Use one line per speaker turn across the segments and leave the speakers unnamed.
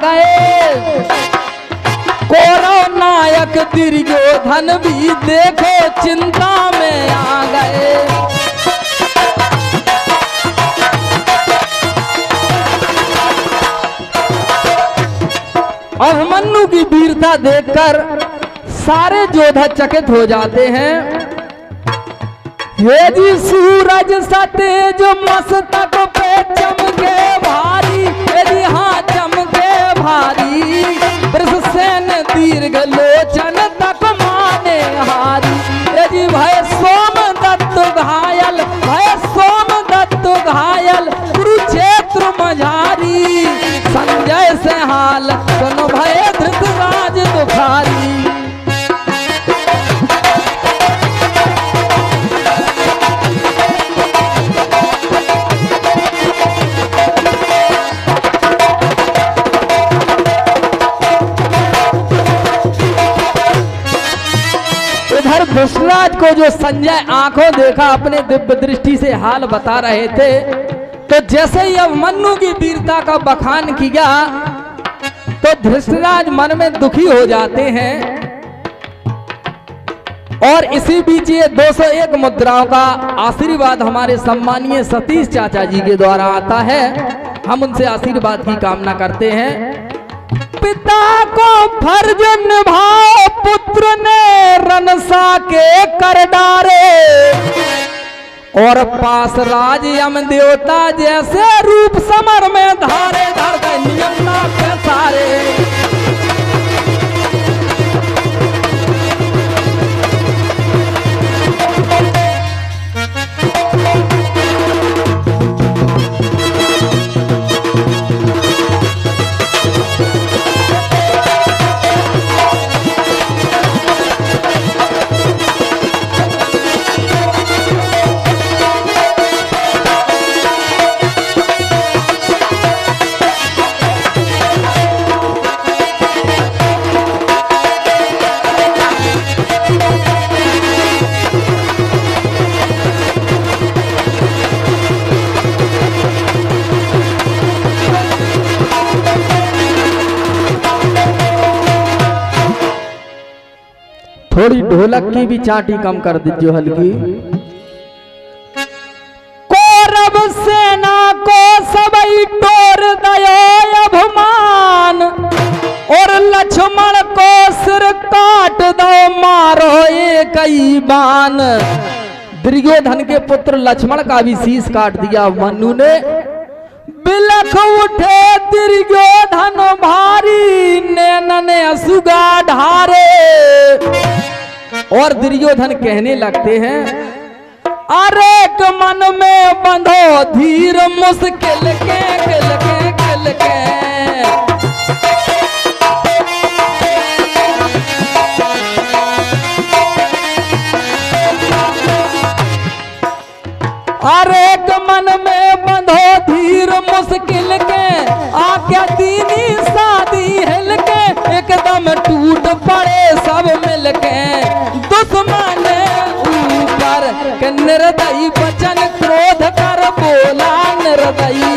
गए। कौरव नायक दुर्योधन भी देखो चिंता में आ गए। अभिमन्यु की वीरता देखकर सारे योद्धा चकित हो जाते हैं। हे जी सूरज सतेज मस्तक पे चमके भारी, यदि हाँ चमके भारी, वृषसेन दीर्घ लोचन तक माने हारी। यदि भय सोमदत्त घायल, भय सोमदत्त घायल, कुरुक्षेत्र मझारी, संजय से हाल सुन भय धृतराज दुखारी। धृतराज को जो संजय आंखों देखा अपने दिव्य दृष्टि से हाल बता रहे थे, तो जैसे ही अभिमन्यु की वीरता का बखान किया तो धृतराज मन में दुखी हो जाते हैं। और इसी बीच ये 201 मुद्राओं का आशीर्वाद हमारे सम्मानीय सतीश चाचा जी के द्वारा आता है। हम उनसे आशीर्वाद की कामना करते हैं। पिता को फर्ज निभाओ पुत्र ने रनसा के कर डारे, और पास राज यम देवता जैसे रूप समर में धारे, धर गए नियम ना के सारे। थोड़ी ढोलक की भी चाटी कम कर दीजिए हल्की। कौरव सेना को सबई टोर दयो अभिमान, और लक्ष्मण को सिर काट दो मारो एक ही बाण। दुर्योधन के पुत्र लक्ष्मण का भी शीश काट दिया मनु ने। बिलख उठे दुर्योधन भारी, नैनन असुगा ढारे। और दुर्योधन कहने लगते हैं, अरे मन में बंधो धीर मुश्किल के किल के किल के। अरे मन में बंधो धीर मुश्किल के, आज्ञा दीनी शादी हिल के, एकदम टूट पड़े सब मिल के। दुश्मन ऊपर के निर्दयी वचन क्रोध कर बोला निर्दयी।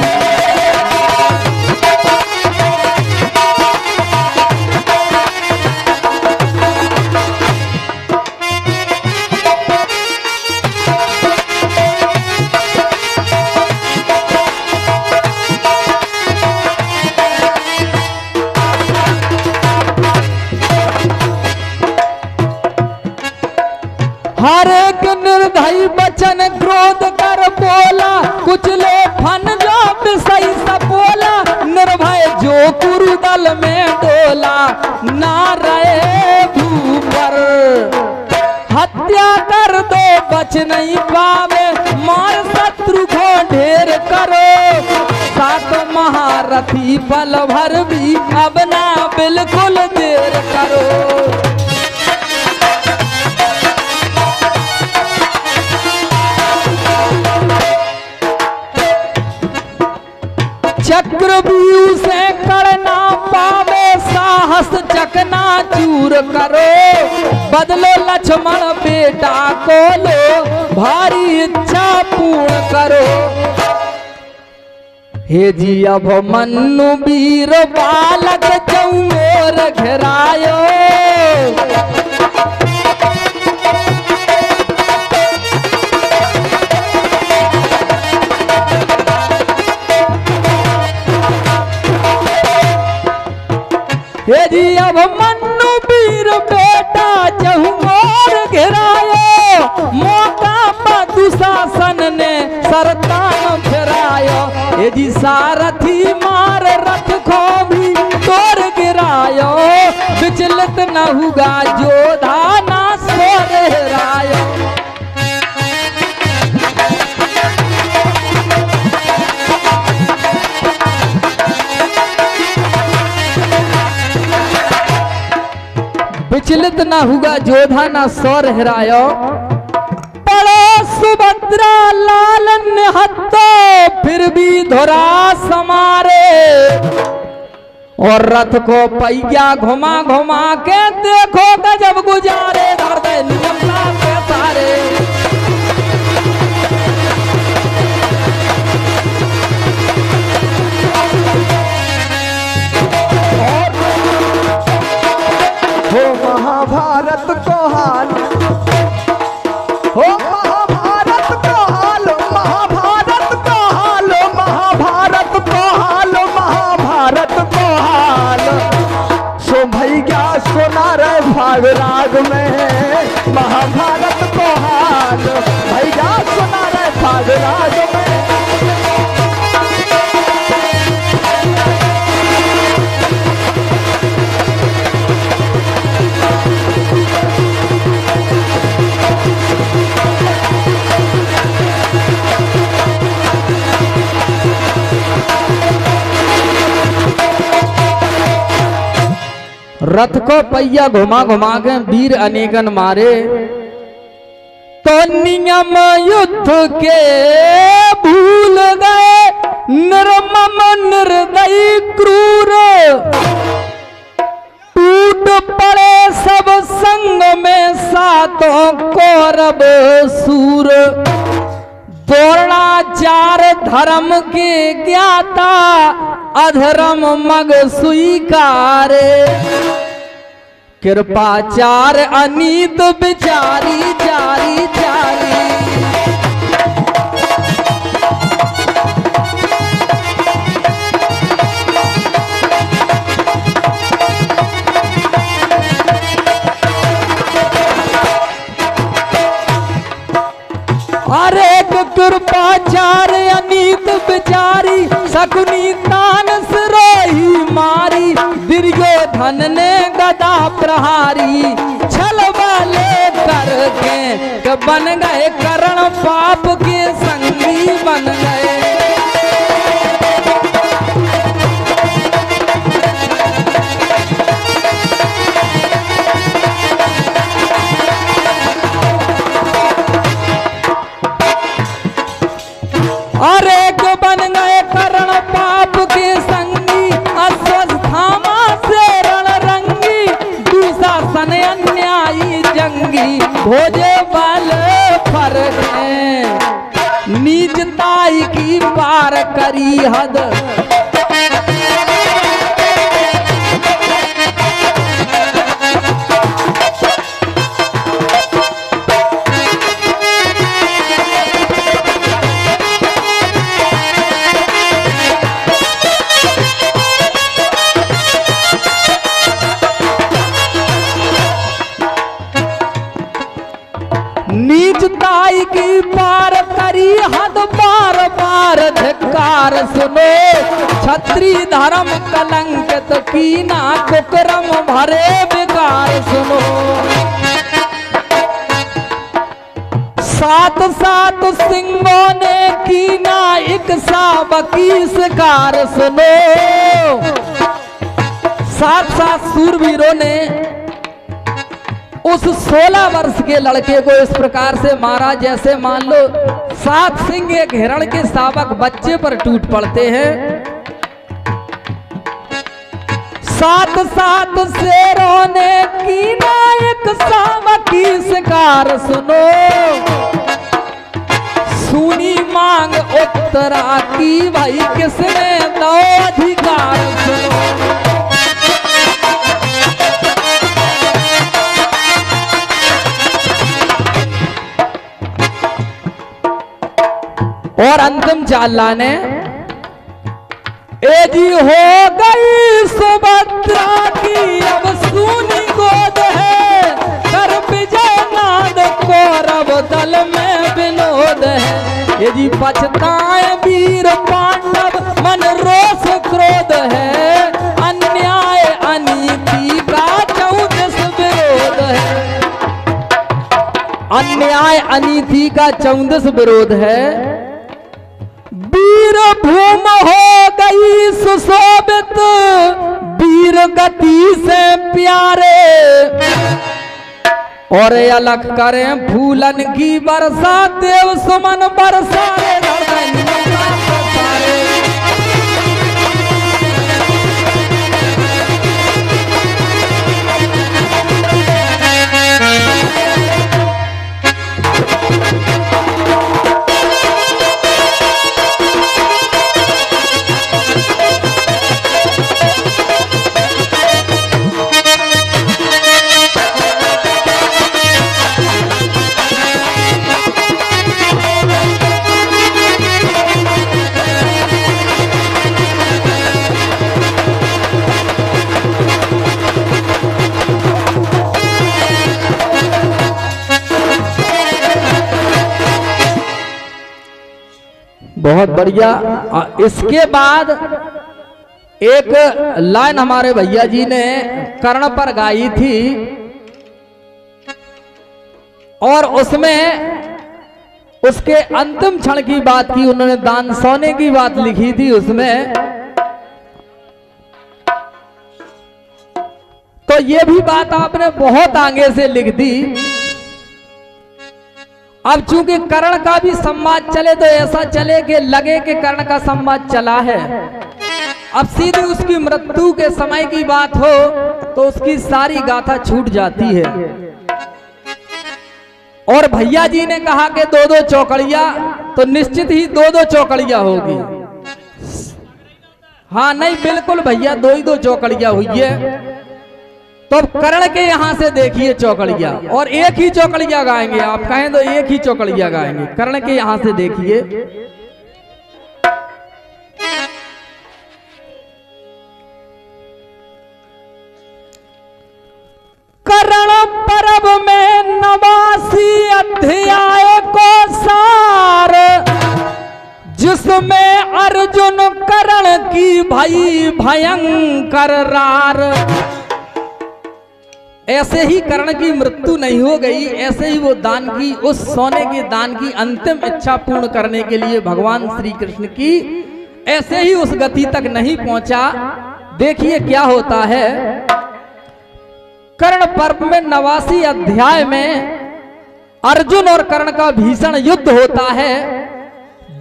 हर एक निर्दयी वचन क्रोध कर बोला, कुछ लो फन जो विषय सब बोला। निर्भय जो कुरुदल में डोला, ना रहे भूपर। हत्या कर दो बच नहीं पावे, मार शत्रु को ढेर करो। सात महारथी बल भर भी अब ना बिल्कुल देर करो। चक्रव्यूह से करना पावे, साहस चकना चूर करो। बदलो लक्ष्मण बेटा को लो, भारी इच्छा पूर्ण करो। हे जी अब मन्नु वीर बालक चौर घेरायो। हे जी अब मन्नु वीर बेटा चहुर घेरायो। मौका पर दुशासन ने सरतान फेरायो। हे जी सारथी मार रथ को भी तोड़ गिरायो। विचलित न हुआ जोधा ना सोहरायो। विचलित न हुआ जोधा ना सौर हरायो। पड़ो सुभद्रा लाल निहत्तो फिर भी धोरा समारे। और रथ को पहिया घुमा घुमा के देखो गजब गुजारे। हृदय नियमता के सारे
हो महाभारत को हाल, हो महाभारत को हाल, महाभारत को हाल, महाभारत को हाल, महाभारत को हाल। सो भैया सुना रे भाग राग में महाभारत को हाल। भैया सुना रे भाग राग में।
रथ को पहिया घुमा घुमा के वीर अनेकन मारे। तो नियम युद्ध के भूल गए निर्मम निर्दयी क्रूर। टूट पड़े सब संग में सातों कौरव सूर। द्रोणाचार धर्म के ज्ञाता अधर्म मग स्वीकारे। कृपाचार अनीत बिचारी जारी जारी। अरे कृपाचार अनीत बिचारी। शकुनी तान सिरोही मारी। दुर्योधन ने गदा प्रहारी। छल वाले करके बन गए कर्ण पाप के संगी बन गए। अरे बन गए कर्ण पाप के संगी। अश्वस्थामा से रणरंगी। दुशासन अन्यायी जंगी। भोजे बल फर्क नीचताई की पार करी हद। नीचताई की पार करी हद। बार बार धिक्कार सुनो। छत्री धर्म कलंकित कीना कुकर्म भरे विकार सुनो। सात सात सिंहों ने कीना एक सावकी शिकार सुनो। सात सात सूरवीरों ने उस 16 वर्ष के लड़के को इस प्रकार से मारा जैसे मान लो 7 सिंह एक हिरण के शावक बच्चे पर टूट पड़ते हैं। 7 7 शेरों ने कीना एक शावकी शिकार सुनो। सुनी मांग उत्तरा की, भाई किसने दो अधिकार सुनो। और अंतिम चाला ने ए जी हो गई सुभद्रा की, अब सुनी गोद है, कर विजय नाद कौरव दल में विनोद है। ये जी पछताए वीर पांडव, मन रोष क्रोध है, अन्याय अनीति का 34 विरोध है। अन्याय अनीति का 34 विरोध है। वीर भूम हो गई सुशोभित, वीर गति से प्यारे, और अलग करें फूलन की वर्षा, देव सुमन बरसारे बहुत बढ़िया। इसके बाद एक लाइन हमारे भैया जी ने कर्ण पर गाई थी, और उसमें उसके अंतिम क्षण की बात की उन्होंने, दान सोने की बात लिखी थी उसमें। तो ये भी बात आपने बहुत आगे से लिख दी। अब चूंकि कर्ण का भी संवाद चले तो ऐसा चले कि लगे कि कर्ण का संवाद चला है। अब सीधी उसकी मृत्यु के समय की बात हो तो उसकी सारी गाथा छूट जाती है। और भैया जी ने कहा कि 2-2 चौकड़िया, तो निश्चित ही 2-2 चौकड़िया होगी। हाँ नहीं बिल्कुल भैया 2 चौकड़िया हुई है। तो कर्ण के यहां से देखिए चौकड़िया, और एक ही चौकड़िया गाएंगे। आप कहें तो एक ही चौकड़िया गाएंगे। कर्ण के यहां से देखिए, कर्ण पर्व में 89 अध्याय को सार, जिसमें अर्जुन कर्ण की भई भयंकर रार। ऐसे ही कर्ण की मृत्यु नहीं हो गई, ऐसे ही वो दान की, उस सोने के दान की अंतिम इच्छा पूर्ण करने के लिए भगवान श्री कृष्ण की ऐसे ही उस गति तक नहीं पहुंचा। देखिए क्या होता है। कर्ण पर्व में 89 अध्याय में अर्जुन और कर्ण का भीषण युद्ध होता है,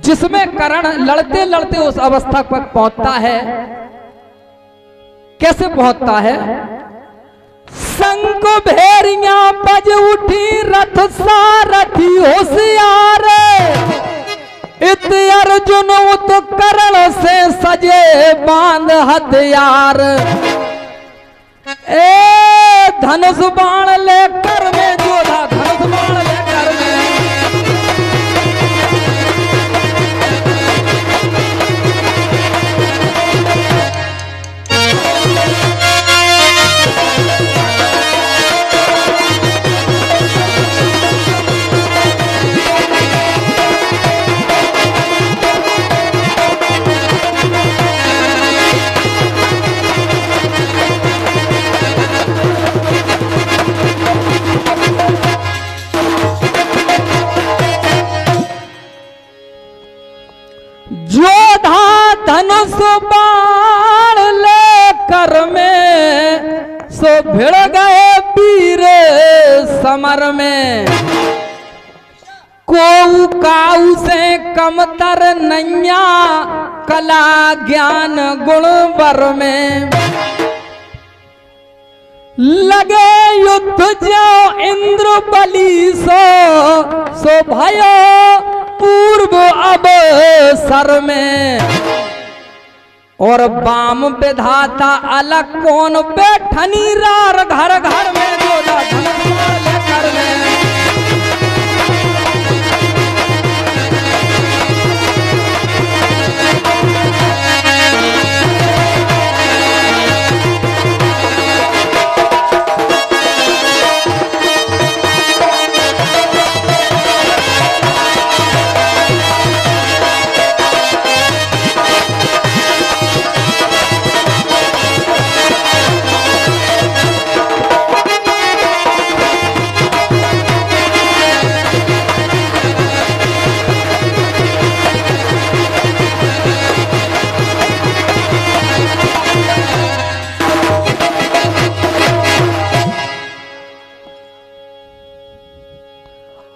जिसमें कर्ण लड़ते लड़ते उस अवस्था पर पहुंचता है। कैसे पहुंचता है? शंख भेरियां बज उठी, रथ सारथी होशियार, इत अर्जुन उत कर्ण से सजे बांध हथियार। ए धनुष बाण लेकर में जोधा, धनुष बाण लेकर में। जोधा धनुष बाण लेकर में सो भिड़ गए वीर समर में। कोऊ काऊ से कमतर नैया, कला ज्ञान गुण बर में। लगे युद्ध जो इंद्र बलि सो भयो पूर्व अब सर में, और वाम विधाता अलग कौन बैठनी रार घर घर में, जो घर में।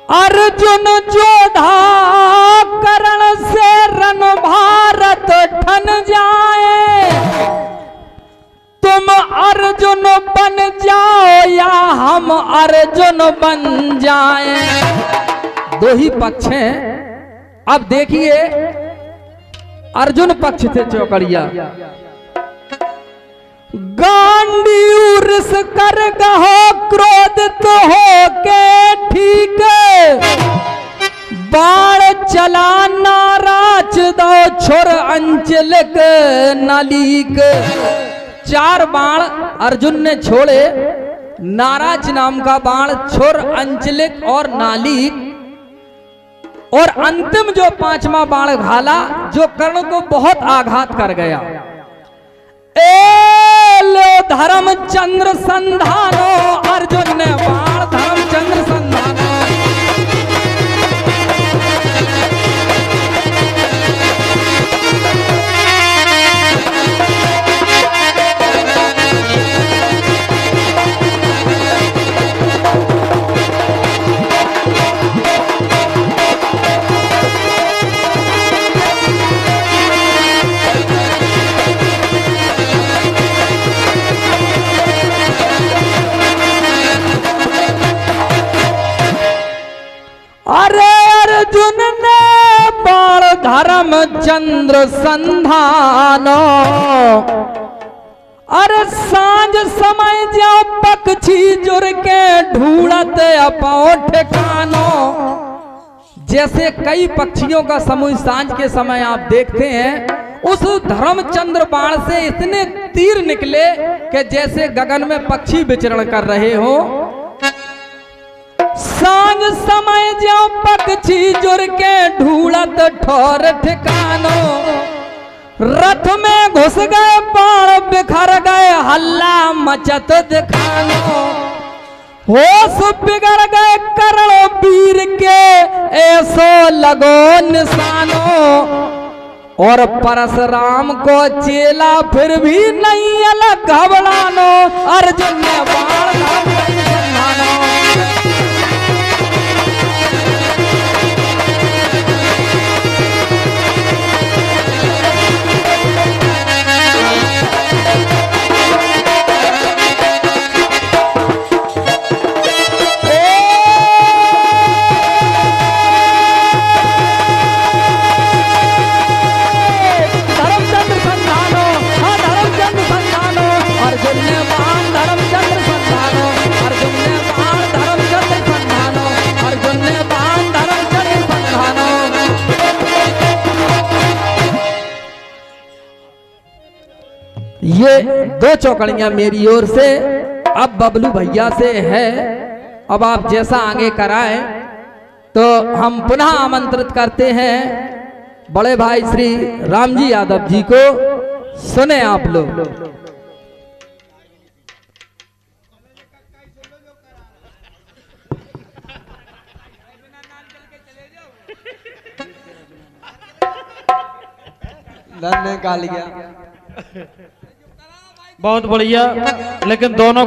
अर्जुन जोधा करण से रण भारत ठन जाए, तुम अर्जुन बन जाओ या हम अर्जुन बन जाए। दो ही पक्ष हैं। अब देखिए अर्जुन पक्ष थे चौकड़िया, गांडीव कर गहो क्रोधित हो के ठीक, बाण चला नाराज दो छोर अंचलिक नालीक। 4 बाण अर्जुन ने छोड़े, नाराज नाम का बाण, छोर अंचलिक और नालीक, और अंतिम जो 5वां बाण घाला जो कर्ण को बहुत आघात कर गया। लो धर्मचंद्र संधानो, अर्जुन ने बाण धर्मचंद्र संधानो। अरे अर्जुन ने बाण धर्मचंद्र संधानो, अरे सांझ समय जाओ पक्षी जुर के ढूंढत अपो ठिकानो। जैसे कई पक्षियों का समूह सांझ के समय आप देखते हैं, उस धर्मचंद्र बाण से इतने तीर निकले कि जैसे गगन में पक्षी विचरण कर रहे हो। सांझ समय जो पक्षी जुर के ढूंढत ठोर ठिकानो, रथ में घुस गए बाण बिखर गए हल्ला मचत दिखानो। होश बिगड़ गए कर्ण वीर के ऐसो लगो निशानो, और परशुराम को चेला फिर भी नहीं अलग घबरानो। अर्जुन ने बाण संधानो। ये 2 चौकड़ियां मेरी ओर से। अब बबलू भैया से है, अब आप जैसा आगे कराएं तो हम पुनः आमंत्रित करते हैं बड़े भाई श्री रामजी यादव जी को। सुने आप लोग।
निकाल गया बहुत बढ़िया, लेकिन दोनों